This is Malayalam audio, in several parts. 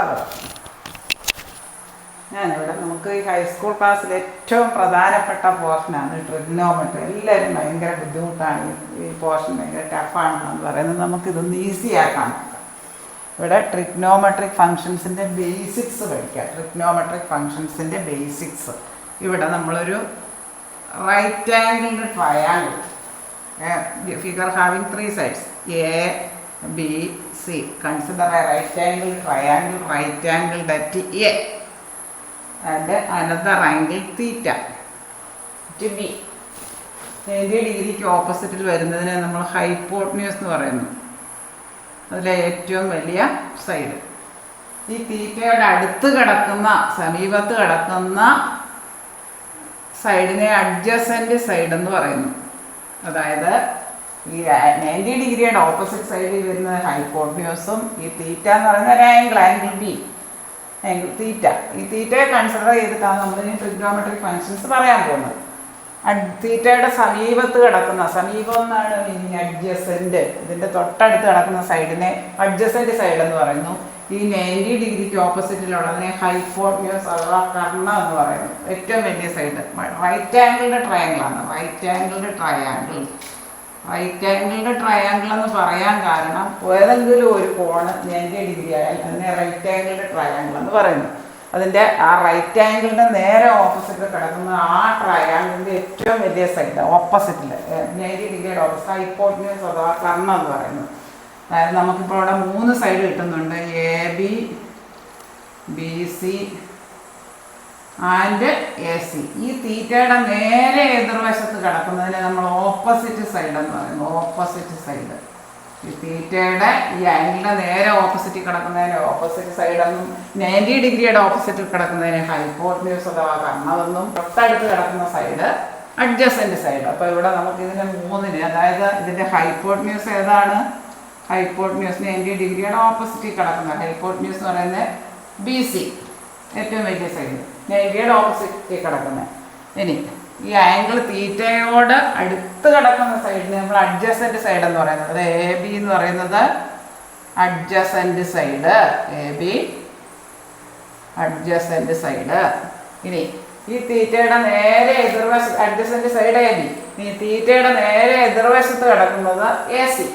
സ്വാഗതം. ഞാനിവിടെ നമുക്ക് ഈ ഹൈസ്കൂൾ ക്ലാസ്സിൽ ഏറ്റവും പ്രധാനപ്പെട്ട പോർഷനാണ് ട്രിഗ്നോമെട്രി. എല്ലാവരും ഭയങ്കര ബുദ്ധിമുട്ടാണ് ഈ പോർഷൻ, ഭയങ്കര ടഫാണെന്ന് പറയുന്നത്. നമുക്കിതൊന്ന് ഈസി ആക്കാൻ ഇവിടെ ട്രിഗ്നോമെട്രിക് ഫങ്ഷൻസിൻ്റെ ബേസിക്സ് പഠിക്കാം. ട്രിഗ്നോമെട്രിക് ഫങ്ഷൻസിൻ്റെ ബേസിക്സ്. ഇവിടെ നമ്മളൊരു right angled triangle, figure having three sides A, B, C. Consider a right angle triangle, right angled at A and another angle theta to B. 90 ഡിഗ്രിക്ക് ഓപ്പോസിറ്റിൽ വരുന്നതിനെ നമ്മൾ ഹൈപ്പോട്ന്യൂസ് എന്ന് പറയുന്നു. അതിലെ ഏറ്റവും വലിയ സൈഡ്. ഈ തീറ്റയുടെ അടുത്ത് കിടക്കുന്ന, സമീപത്ത് കിടക്കുന്ന സൈഡിനെ അഡ്ജസൻറ്റ് സൈഡ് എന്ന് പറയുന്നു. അതായത് ഈ 90 ഡിഗ്രിയുടെ ഓപ്പോസിറ്റ് സൈഡിൽ വരുന്ന ഹൈപ്പോട്ന്യൂസും ഈ തീറ്റ എന്ന് പറയുന്ന ഒരു ആംഗിൾ ബി, ആംഗിൾ തീറ്റ. ഈ തീറ്റയെ കൺസിഡർ ചെയ്തിട്ടാണ് നമ്മൾ ഇനി ട്രിഗ്നോമെട്രിക് ഫങ്ഷൻസ് പറയാൻ പോകുന്നത്. തീറ്റയുടെ സമീപത്ത് കിടക്കുന്ന, സമീപം എന്നാണ് മീനിങ്, അഡ്ജസൻറ്റ്, ഇതിൻ്റെ തൊട്ടടുത്ത് കിടക്കുന്ന സൈഡിനെ അഡ്ജസൻറ്റ് സൈഡ് എന്ന് പറയുന്നു. ഈ 90 ഡിഗ്രിക്ക് ഓപ്പോസിറ്റിലുള്ളതിനെ ഹൈപ്പോട്ന്യൂസ് അഥവാ കർണം എന്ന് പറയുന്നു. ഏറ്റവും വലിയ സൈഡ് റൈറ്റ് ആംഗിൾഡ് ട്രയാങ്കിളാണ്. Right angled triangle. Right angled triangle എന്ന് പറയാൻ കാരണം ഏതെങ്കിലും ഒരു കോണ് 90 ഡിഗ്രി ആയാൽ അതിനെ റൈറ്റ് ആംഗിൾഡ് ട്രയാങ്കിൾ എന്ന് പറയുന്നു. അതിൻ്റെ ആ റൈറ്റ് ആംഗിളിൻ്റെ നേരെ ഓപ്പോസിറ്റിൽ കിടക്കുന്ന ആ ട്രയാങ്കിളിൻ്റെ ഏറ്റവും വലിയ സൈഡ് ഓപ്പോസിറ്റിൽ 90 ഡിഗ്രിയുടെ ഓപ്പോസിറ്റ് ഹൈപ്പോട്ന്യൂസ് അഥവാ കർണം എന്ന് പറയുന്നു. അതായത് നമുക്കിപ്പോൾ ഇവിടെ 3 സൈഡ് കിട്ടുന്നുണ്ട്, A B, B C and A C. ഈ തീറ്റയുടെ നേരെ എതിർവശത്ത് കിടക്കുന്നതിനെ നമ്മൾ ഓപ്പോസിറ്റ് സൈഡ് എന്ന് പറയുന്നു. Opposite side. ഈ തീറ്റയുടെ ഈ ആംഗിളിൻ്റെ നേരെ ഓപ്പോസിറ്റിൽ കിടക്കുന്നതിനെ ഓപ്പോസിറ്റ് സൈഡെന്നും 90 ഡിഗ്രിയുടെ ഓപ്പോസിറ്റിൽ കിടക്കുന്നതിനെ ഹൈപ്പോട്ന്യൂസ് അഥവാ കർണമെന്നും തൊട്ടടുത്ത് കിടക്കുന്ന സൈഡ് അഡ്ജസൻറ്റ് സൈഡ്. അപ്പോൾ ഇവിടെ നമുക്ക് ഇതിൻ്റെ 3-ന്, അതായത് ഇതിൻ്റെ ഹൈപ്പോട്ന്യൂസ് ഏതാണ്? ഹൈപ്പോട്ന്യൂസ് 90 ഡിഗ്രിയുടെ ഓപ്പോസിറ്റിൽ കിടക്കുന്നത്. ഹൈപ്പോട്ന്യൂസ് എന്ന് പറയുന്നത് ബി സി, ഏറ്റവും വലിയ സൈഡ്, 90യുടെ ഓപ്പോസിറ്റിൽ കിടക്കുന്നത്. ഇനി ഈ ആംഗിൾ തീറ്റയോട് അടുത്ത് കിടക്കുന്ന സൈഡിന് നമ്മൾ അഡ്ജസൻറ്റ് സൈഡ് എന്ന് പറയുന്നത്. എ ബി എന്ന് പറയുന്നത് adjacent side. A B adjacent side. ഇനി ഈ തീറ്റയുടെ നേരെ എതിർവശത്ത്, അഡ്ജസൻറ്റ് സൈഡ് എ ബി. ഇനി തീറ്റയുടെ നേരെ എതിർവശത്ത് കിടക്കുന്നത് A C,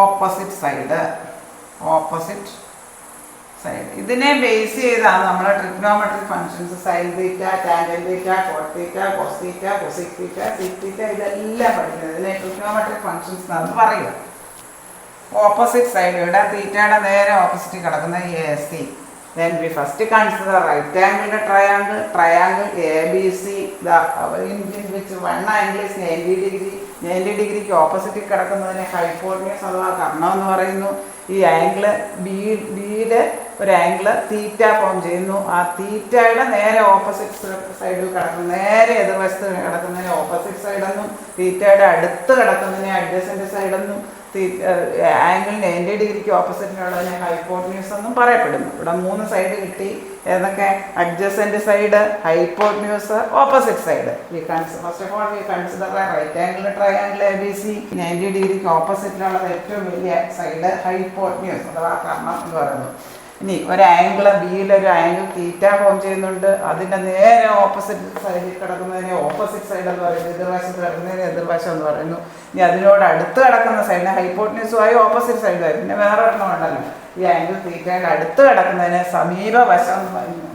opposite side. Opposite side. ഇതിനെ ബേസ് ചെയ്താണ് നമ്മൾ trigonometric functions, sine theta, tangent theta, cot theta, cos theta, cosec theta, sec theta, ഇതെല്ലാം പഠിക്കുന്നത്. ഇതിനെ ട്രിഗ്നോമെട്രിക് ഫങ്ഷൻസ് എന്നാണ് പറയുക. ഓപ്പോസിറ്റ് സൈഡ്, ഇവിടെ തീറ്റയുടെ നേരെ ഓപ്പോസിറ്റ് കിടക്കുന്ന A C. Then we first consider right angled triangle, triangle ABC, in which one angle is 90 degree. 90 ഡിഗ്രിക്ക് ഓപ്പോസിറ്റിൽ കിടക്കുന്നതിനെ ഹൈപ്പോട്ന്യൂസ് അഥവാ കർണം എന്ന് പറയുന്നു. ഈ ആംഗിള് ബിയുടെ ഒരു ആംഗിള് തീറ്റ ഫോം ചെയ്യുന്നു. ആ തീറ്റയുടെ നേരെ ഓപ്പോസിറ്റ് സൈഡിൽ കിടക്കുന്ന, നേരെ എതിർവശത്ത് കിടക്കുന്നതിനെ ഓപ്പോസിറ്റ് സൈഡെന്നും തീറ്റയുടെ അടുത്ത് കിടക്കുന്നതിനെ അഡ്ജസൻറ്റ് സൈഡെന്നും ആംഗിൾ 90 ഡിഗ്രിക്ക് ഓപ്പോസിറ്റിനുള്ളതിനെ ഹൈപ്പോട്ന്യൂസ് എന്നും പറയപ്പെടുന്നു. ഇവിടെ 3 സൈഡ് കിട്ടി. ഏതൊക്കെ? Adjacent side, hypotenuse, opposite side. First of all we consider right angle triangle A B C. 90 ഡിഗ്രിക്ക് ഓപ്പോസിറ്റിലുള്ളത് ഏറ്റവും വലിയ സൈഡ് ഹൈപ്പോട്ന്യൂസ് അഥവാ കർണം എന്ന് പറയുന്നു. ഇനി ഒരു ആംഗിൾ ബിയിലൊരു ആംഗിൾ തീറ്റ ഫോം ചെയ്യുന്നുണ്ട്. അതിൻ്റെ നേരെ ഓപ്പോസിറ്റ് സൈഡിൽ കിടക്കുന്നതിനെ ഓപ്പോസിറ്റ് സൈഡ് എന്ന് പറയുന്നു. എതിർവശത്ത് കിടക്കുന്നതിന് എതിർവശം എന്ന് പറയുന്നു. ഇനി അതിനോട് അടുത്ത് കിടക്കുന്ന സൈഡിനെ ഹൈപ്പോട്ന്യൂസുമായി ഓപ്പോസിറ്റ് സൈഡുമായി. പിന്നെ വേറെ ഒരെണ്ണം ഉണ്ടല്ലോ, ഈ ആംഗിൾ തീറ്റയുടെ അടുത്ത് കിടക്കുന്നതിന് സമീപവശം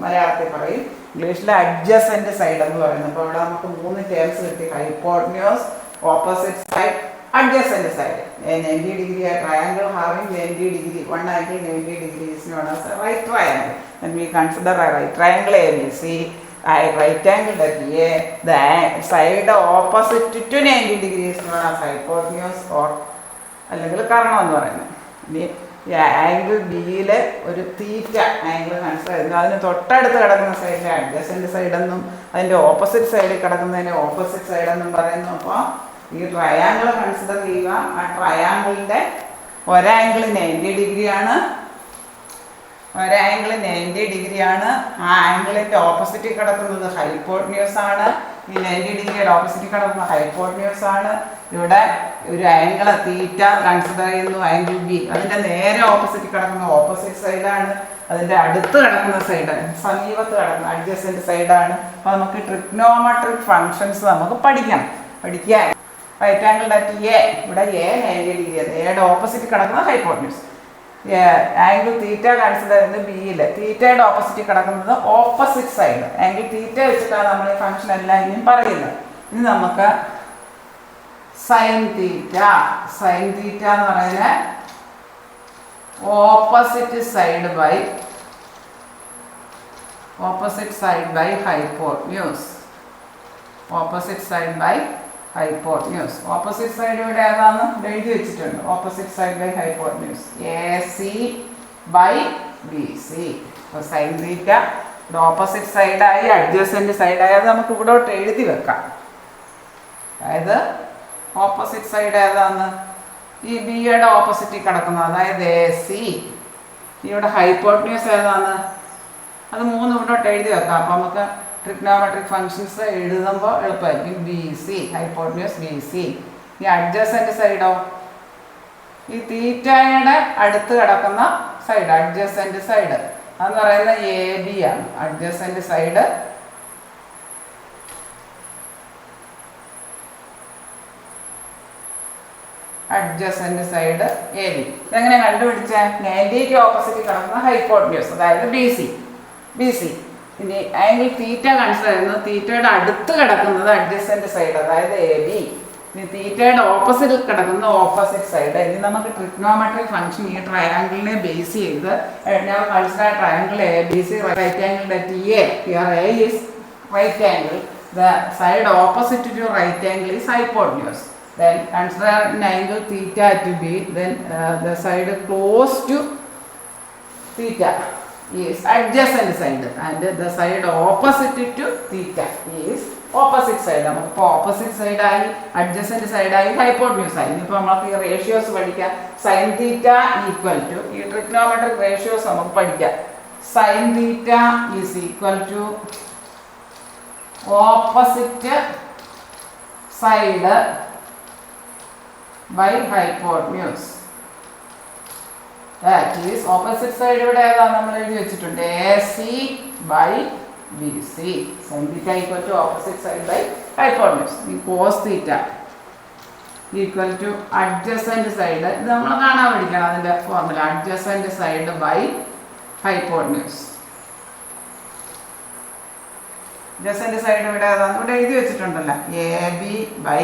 മലയാളത്തിൽ പറയും, ഇംഗ്ലീഷിലെ അഡ്ജസൻറ്റ് സൈഡ് എന്ന് പറയുന്നു. അപ്പോൾ ഇവിടെ നമുക്ക് 3 ടേംസ് കിട്ടി: hypotenuse, opposite side, adjacent side. A 90 degree triangle having 90 degree, one angle 90 degree is known as a right triangle. And we consider a right triangle ABC, a right angle at A, the side opposite to 90 degrees is known as hypotenuse or അല്ലെങ്കിൽ കർണം എന്ന് പറയുന്നത്. ഇനി ഈ ആംഗിൾ ബിയിലെ ഒരു തീറ്റ ആംഗിൾ കൺസിഡർ ചെയ്യുന്നു. അതിന് തൊട്ടടുത്ത് കിടക്കുന്ന സൈഡിനെ അഡ്ജസൻറ്റ് സൈഡെന്നും അതിൻ്റെ ഓപ്പോസിറ്റ് സൈഡിൽ കിടക്കുന്നതിനെ ഓപ്പോസിറ്റ് സൈഡെന്നും പറയുന്നു. അപ്പോൾ ഈ ട്രയാങ്കിൾ കൺസിഡർ ചെയ്യുക. ആ ട്രയാങ്കിളിൻ്റെ ഒരാംഗിൾ 90 ഡിഗ്രിയാണ്, ഒരാംഗിൾ 90 ഡിഗ്രിയാണ്. ആ ആംഗിളിൻ്റെ ഓപ്പോസിറ്റിൽ കിടക്കുന്നത് ഹൈപ്പോട്ന്യൂസ് ആണ്. ഈ 90 ഡിഗ്രിയുടെ ഓപ്പോസിറ്റ് കിടക്കുന്ന ഹൈപ്പോട്ടന്യൂസ് ആണ്. ഇവിടെ ഒരു ആംഗിൾ തീറ്റ കൺസിഡർ ചെയ്യുന്നു, ആംഗിൾ ബി. അതിൻ്റെ നേരെ ഓപ്പോസിറ്റ് കിടക്കുന്ന ഓപ്പോസിറ്റ് സൈഡാണ്. അതിൻ്റെ അടുത്ത് കിടക്കുന്ന സൈഡ്, സമീപത്ത് കിടക്കുന്ന അഡ്ജസൻറ്റ് സൈഡാണ്. അപ്പോൾ നമുക്ക് ട്രിഗ്നോമെട്രിക് ഫങ്ഷൻസ് നമുക്ക് പഠിക്കാം. റൈറ്റ് ആംഗിൾ അറ്റ് എ, ഇവിടെ എ 90 ഡിഗ്രി, എയുടെ ഓപ്പോസിറ്റ് കിടക്കുന്ന ഹൈപ്പോട്ടന്യൂസ്. ആംഗിൾ തീറ്റ കൺസിഡർ ചെയ്യുന്നത് ബിയിൽ, തീറ്റയുടെ ഓപ്പോസിറ്റ് കിടക്കുന്നത് ഓപ്പോസിറ്റ് സൈഡ്. ആംഗിൾ തീറ്റ വെച്ചിട്ടാണ് നമ്മൾ ഈ ഫംഗ്ഷൻ എല്ലാം ഇനിയും പറയുന്നത്. ഇനി നമുക്ക് സൈൻ തീറ്റ. സൈൻ തീറ്റ എന്ന് പറയുന്നത് opposite side by hypotenuse. Opposite side by hypotenuse. Opposite side ഇവിടെ ഏതാണെന്ന് എഴുതി വെച്ചിട്ടുണ്ട്. Opposite side by hypotenuse AC by BC. അപ്പോൾ സൈൻ തീറ്റ ഇവിടെ ഓപ്പോസിറ്റ് സൈഡായി അഡ്ജസൻറ്റ് സൈഡായി അത് നമുക്ക് ഇവിടോട്ട് എഴുതി വെക്കാം. അതായത് ഓപ്പോസിറ്റ് സൈഡ് ഏതാന്ന് ഈ ബിയുടെ ഓപ്പോസിറ്റിൽ കിടക്കുന്നത്, അതായത് AC. ഇവിടെ ഹൈപ്പോട്ടന്യൂസ് ഏതാന്ന് അത് 3 ഇവിടോട്ട് എഴുതി വെക്കാം. അപ്പോൾ നമുക്ക് ട്രിഗ്നോമെട്രിക് ഫങ്ഷൻസ് എഴുതുമ്പോൾ എളുപ്പമായിരിക്കും. BC, hypotenuse BC. ഈ അഡ്ജസൻറ്റ് സൈഡോ ഈ തീറ്റയുടെ അടുത്ത് കിടക്കുന്ന സൈഡ്, അഡ്ജസൻറ്റ് സൈഡ് അതെന്ന് പറയുന്നത് AB ആണ്. Adjacent side AB. ഇതെങ്ങനെ കണ്ടുപിടിച്ച 90ക്ക് ഓപ്പോസിറ്റ് കിടക്കുന്ന ഹൈപ്പോട്ടന്യൂസ്, അതായത് BC. ഇനി ആംഗിൾ തീറ്റ കൺസിഡർ ചെയ്യുന്നത് തീറ്റയുടെ അടുത്ത് കിടക്കുന്നത് അഡ്ജസൻറ്റ് സൈഡ്, അതായത് AB. ഇനി തീറ്റയുടെ ഓപ്പോസിറ്റ് കിടക്കുന്ന ഓപ്പോസിറ്റ് സൈഡ്. ഇനി നമുക്ക് ട്രിഗ്നോമെട്രിക് ഫംഗ്ഷൻ ഈ ട്രയാങ്കിളിനെ ബേസ് ചെയ്ത് consider triangle ABC, right angle at A. Here A is right angle. The side opposite to right angle is hypotenuse. Then consider an angle theta to be, then the side close to theta is adjacent side, and the side opposite to theta is opposite side. നമുക്ക് ഓപ്പോസിറ്റ് സൈഡായി അഡ്ജസൻറ്റ് സൈഡായി ഹൈപ്പോട്ടന്യൂസ് ആയി. ഇനിയിപ്പോൾ നമുക്ക് ഈ റേഷ്യോസ് പഠിക്കാം. സൈൻ തീറ്റ ഈക്വൽ ടു ഈ ട്രിഗ്നോമെട്രിക് റേഷ്യോസ് നമുക്ക് പഠിക്കാം. Sine theta is equal to opposite side by hypotenuse. That is opposite side ഇവിടെ ഏതാണ് നമ്മൾ എഴുതി വെച്ചിട്ടുണ്ട്, AC by BC. Sin theta equal to opposite side by hypotenuse. ഈ cos theta equal to adjacent side. ഇത് നമ്മൾ കാണാൻ പഠിക്കണം അതിൻ്റെ formula. adjacent side by hypotenuse. adjacent side ഇവിടെ ഏതാണ് ഇവിടെ എഴുതി വെച്ചിട്ടുണ്ടല്ലോ, AB ബൈ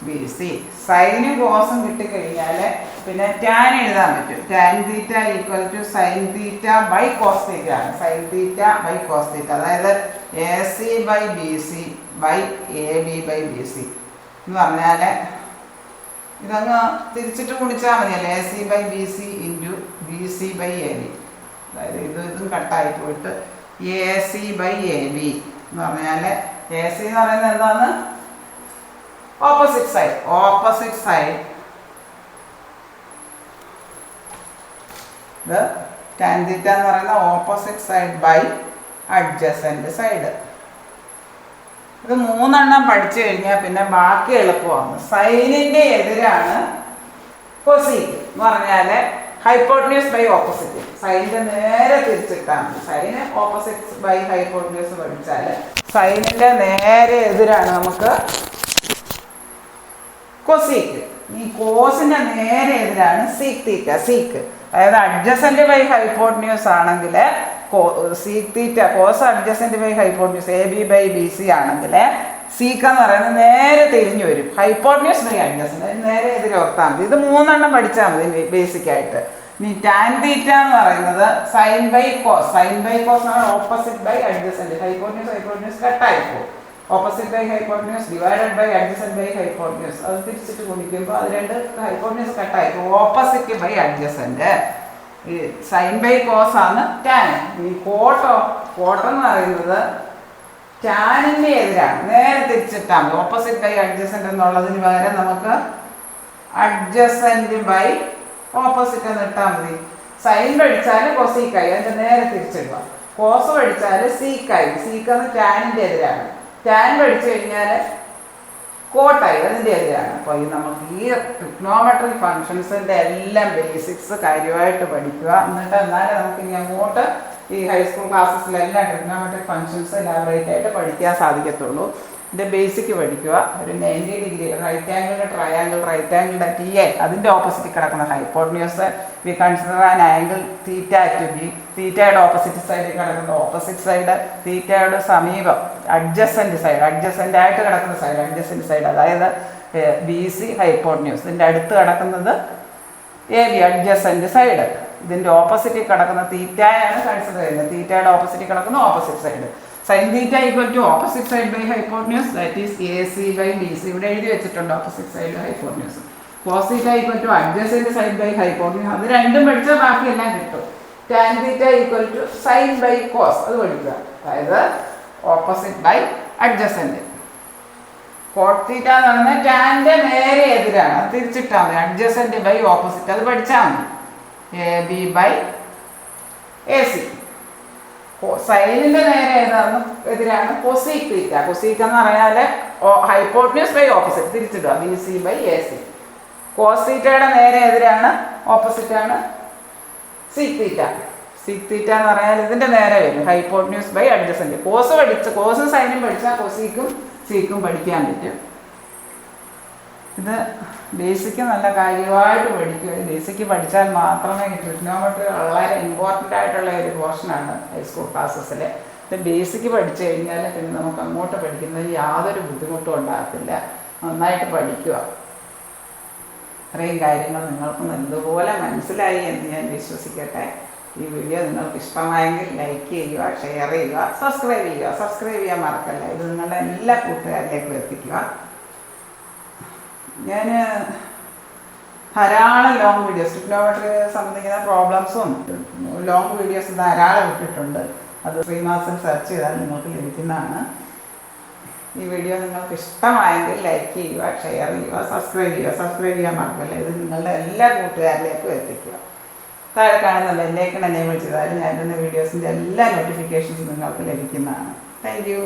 BC. സൈനും കോസും കിട്ടിക്കഴിഞ്ഞാൽ പിന്നെ ടാൻ എഴുതാൻ പറ്റും. Tan theta equal to sine theta by cos theta ആണ്. Sine theta by cos theta, അതായത് AC by BC by AB by BC എന്ന് പറഞ്ഞാൽ ഇതങ്ങ് തിരിച്ചിട്ട് ഗുണിച്ചാൽ മതിയല്ലേ. AC by BC into BC by AB. അതായത് ഇതും കട്ടായി പോയിട്ട് AC ബൈ AB എന്ന് പറഞ്ഞാൽ AC എന്ന് പറയുന്നത് എന്താണ്, ഓപ്പോസിറ്റ് സൈഡ്. ഇത് ടാൻ തീറ്റ എന്ന് പറയുന്ന opposite side by adjacent side. ഇത് 3 പഠിച്ചു കഴിഞ്ഞാൽ പിന്നെ ബാക്കി എളുപ്പമാണ്. സൈനിൻ്റെ എതിരാണ് കൊസീക്ക് എന്ന് പറഞ്ഞാൽ ഹൈപ്പോട്ടന്യൂസ് ബൈ ഓപ്പോസിറ്റ്. സൈനിൻ്റെ നേരെ തിരിച്ചിട്ടാൽ മതി. സൈന് ഓപ്പോസിറ്റ് ബൈ ഹൈപ്പോട്ടന്യൂസ് പഠിച്ചാൽ സൈനിൻ്റെ നേരെ എതിരാണ് നമുക്ക് കൊസീക്ക്. ഈ കോസിൻ്റെ നേരെ എതിരാണ് സീക്ക് തീറ്റ. സീക്ക് അതായത് അഡ്ജസൻറ്റ് ബൈ ഹൈപ്പോട്ടന്യൂസ് ആണെങ്കിൽ sec theta, cos adjacent by hypotenuse AB by BC ആണെങ്കിൽ സീക്ക് എന്ന് പറയുന്നത് നേരെ തിരിഞ്ഞു വരും. ഹൈപ്പോട്ടന്യൂസ് ബൈ അഡ്ജസൻറ്റ് നേരെ എതിരെ ഓർത്താൽ മതി. ഇത് 3 പഠിച്ചാൽ മതി ബേസിക്കായിട്ട്. ഇനി ടാൻ തീറ്റ എന്ന് പറയുന്നത് സൈൻ ബൈ കോസ് ആണ് ഓപ്പോസിറ്റ് ബൈ അഡ്ജസൻറ്റ്. ഹൈപ്പോട്ടന്യൂസ് കട്ടായിപ്പോൾ opposite by hypotenuse divided by adjacent by hypotenuse. അത് തിരിച്ചിട്ട് ഗുണിക്കുമ്പോൾ അത് 2 ഹൈപ്പോട്ടന്യൂസ് കട്ടായിപ്പോൾ ഓപ്പോസിറ്റ് ബൈ അഡ്ജസൻറ്റ്. ഈ സൈൻ ബൈ കോസ് ആണ് ടാൻ. ഈ കോട്ടെന്ന് പറയുന്നത് ടാനിൻ്റെ എതിരാണ്, നേരെ തിരിച്ചിട്ടാൽ മതി. ഓപ്പോസിറ്റ് ബൈ അഡ്ജസൻറ്റ് എന്നുള്ളതിന് പകരം നമുക്ക് അഡ്ജസൻറ്റ് ബൈ ഓപ്പോസിറ്റ് എന്ന് ഇട്ടാൽ മതി. സൈൻ പഠിച്ചാൽ കൊസീക്കായി, അതിൻ്റെ നേരെ തിരിച്ചിടുക. കോസ് പഠിച്ചാൽ സീക്കായി. സീക്കെന്ന് ടാനിൻ്റെ എതിരാണ്. ടാൻ പഠിച്ചു കഴിഞ്ഞാൽ കോട്ടായി അതിൻ്റെ എതിരാണ്. അപ്പോൾ ഈ നമുക്ക് ഈ ട്രിഗ്നോമെട്രിക് ഫങ്ഷൻസിൻ്റെ എല്ലാം ബേസിക്സ് കാര്യമായിട്ട് പഠിക്കുക. എന്നിട്ട് എന്നാലേ നമുക്ക് ഇനി അങ്ങോട്ട് ഈ ഹൈസ്കൂൾ ക്ലാസ്സസിലെല്ലാം ട്രിഗ്നോമെട്രിക് ഫങ്ഷൻസ് എലാബറേറ്റ് ആയിട്ട് പഠിക്കാൻ സാധിക്കത്തുള്ളൂ. ഇതിൻ്റെ ബേസിക് പഠിക്കുക. ഒരു 90 ഡിഗ്രി റൈറ്റ് ആംഗിളിൻ്റെ ട്രയാംഗിൾ, റൈറ്റ് ആംഗിളിൻ്റെ TA അതിൻ്റെ ഓപ്പോസിറ്റ് കിടക്കുന്ന hypotenuse, we consider an angle theta to be, തീറ്റയുടെ ഓപ്പോസിറ്റ് സൈഡിൽ കിടക്കുന്ന ഓപ്പോസിറ്റ് സൈഡ്, തീറ്റയുടെ സമീപം അഡ്ജസൻറ്റ് സൈഡ്, അഡ്ജസൻ്റ് ആയിട്ട് കിടക്കുന്ന സൈഡ്, അഡ്ജസൻറ്റ് സൈഡ് അതായത് BC ഹൈപ്പോട്ടന്യൂസ്, ഇതിൻ്റെ അടുത്ത് കിടക്കുന്നത് AB അഡ്ജസൻറ്റ് സൈഡ്, ഇതിൻ്റെ ഓപ്പോസിറ്റിൽ കിടക്കുന്ന തീറ്റയാണ് കൺസിഡർ ചെയ്യുന്നത്. തീറ്റയുടെ ഓപ്പോസിറ്റിൽ കിടക്കുന്ന opposite side. Sine theta equal to opposite side by hypotenuse, that is AC by BC. ഇവിടെ എഴുതി വെച്ചിട്ടുണ്ട് opposite side hypotenuse. Cos theta equal to adjacent side by hypotenuse. അത് രണ്ടും പഠിച്ചാൽ ബാക്കിയെല്ലാം കിട്ടും. Tan theta equal to sine by cos, അത് പഠിക്കുക. അതായത് opposite by adjacent. Cot theta എന്ന് പറഞ്ഞാൽ ടാൻ്റെ നേരെ എതിരാണ്, അത് തിരിച്ചിട്ടാൽ മതി. അഡ്ജസൻറ്റ് ബൈ ഓപ്പോസിറ്റ്, അത് പഠിച്ചാൽ മതി. AB by AC. സൈനിൻ്റെ നേരെ ഏതാണ് എതിരാണ് കൊസീക് തീറ്റ. കൊസീക് എന്ന് പറഞ്ഞാൽ ഹൈപ്പോട്ടന്യൂസ് ബൈ ഓപ്പോസിറ്റ്, തിരിച്ചിടുക BC ബൈ AC. കോസ് തീറ്റയുടെ നേരെ എതിരാണ് ഓപ്പോസിറ്റാണ് സീക് തീറ്റ. സീക് തീറ്റ എന്ന് പറഞ്ഞാൽ ഇതിൻ്റെ നേരെ വരും ഹൈപ്പോട്ടന്യൂസ് ബൈ അഡ്ജസൻറ്റ്. കോസും സൈനും പഠിച്ചാൽ കൊസീക്കും സീക്കും പഠിക്കാൻ പറ്റും. ഇത് ബേസിക്ക് നല്ല കാര്യമായിട്ട് പഠിക്കുക. ബേസിക്ക് പഠിച്ചാൽ മാത്രമേ ട്രിഗ്നോമെട്രി വളരെ ഇമ്പോർട്ടൻ്റ് ആയിട്ടുള്ള ഒരു പോർഷനാണ് ഹൈസ്കൂൾ ക്ലാസ്സസിൽ. ഇത് ബേസിക്ക് പഠിച്ചു കഴിഞ്ഞാൽ പിന്നെ നമുക്ക് അങ്ങോട്ട് പഠിക്കുന്നതിൽ യാതൊരു ബുദ്ധിമുട്ടും ഉണ്ടാകത്തില്ല. നന്നായിട്ട് പഠിക്കുക. ഇത്രയും കാര്യങ്ങൾ നിങ്ങൾക്ക് നല്ലതുപോലെ മനസ്സിലായി എന്ന് ഞാൻ വിശ്വസിക്കട്ടെ. ഈ വീഡിയോ നിങ്ങൾക്ക് ഇഷ്ടമായെങ്കിൽ ലൈക്ക് ചെയ്യുക, ഷെയർ ചെയ്യുക, സബ്സ്ക്രൈബ് ചെയ്യുക. സബ്സ്ക്രൈബ് ചെയ്യാൻ മറക്കല്ല. ഇത് നിങ്ങളുടെ എല്ലാ കൂട്ടുകാരിലേക്കും എത്തിക്കുക. ഞാൻ ധാരാളം ലോങ് വീഡിയോസ് ട്രിഗ്നോമെട്രി സംബന്ധിക്കുന്ന പ്രോബ്ലംസും ലോങ് വീഡിയോസ് ധാരാളം ഇട്ടിട്ടുണ്ട്. അത് ശ്രീനിവാസൻ സെർച്ച് ചെയ്താൽ നിങ്ങൾക്ക് ലഭിക്കുന്നതാണ്. ഈ വീഡിയോ നിങ്ങൾക്ക് ഇഷ്ടമായെങ്കിൽ ലൈക്ക് ചെയ്യുക, ഷെയർ ചെയ്യുക, സബ്സ്ക്രൈബ് ചെയ്യുക. സബ്സ്ക്രൈബ് ചെയ്യാൻ മറക്കല്ല. ഇത് നിങ്ങളുടെ എല്ലാ കൂട്ടുകാരിലേക്കും എത്തിക്കുക. താഴെ കാണുന്ന ബെല്ലൈക്കൺ എനേബിൾ ചെയ്താൽ ഞാൻ ഇടുന്ന വീഡിയോസിൻ്റെ എല്ലാ നോട്ടിഫിക്കേഷൻസും നിങ്ങൾക്ക് ലഭിക്കുന്നതാണ്. Thank you.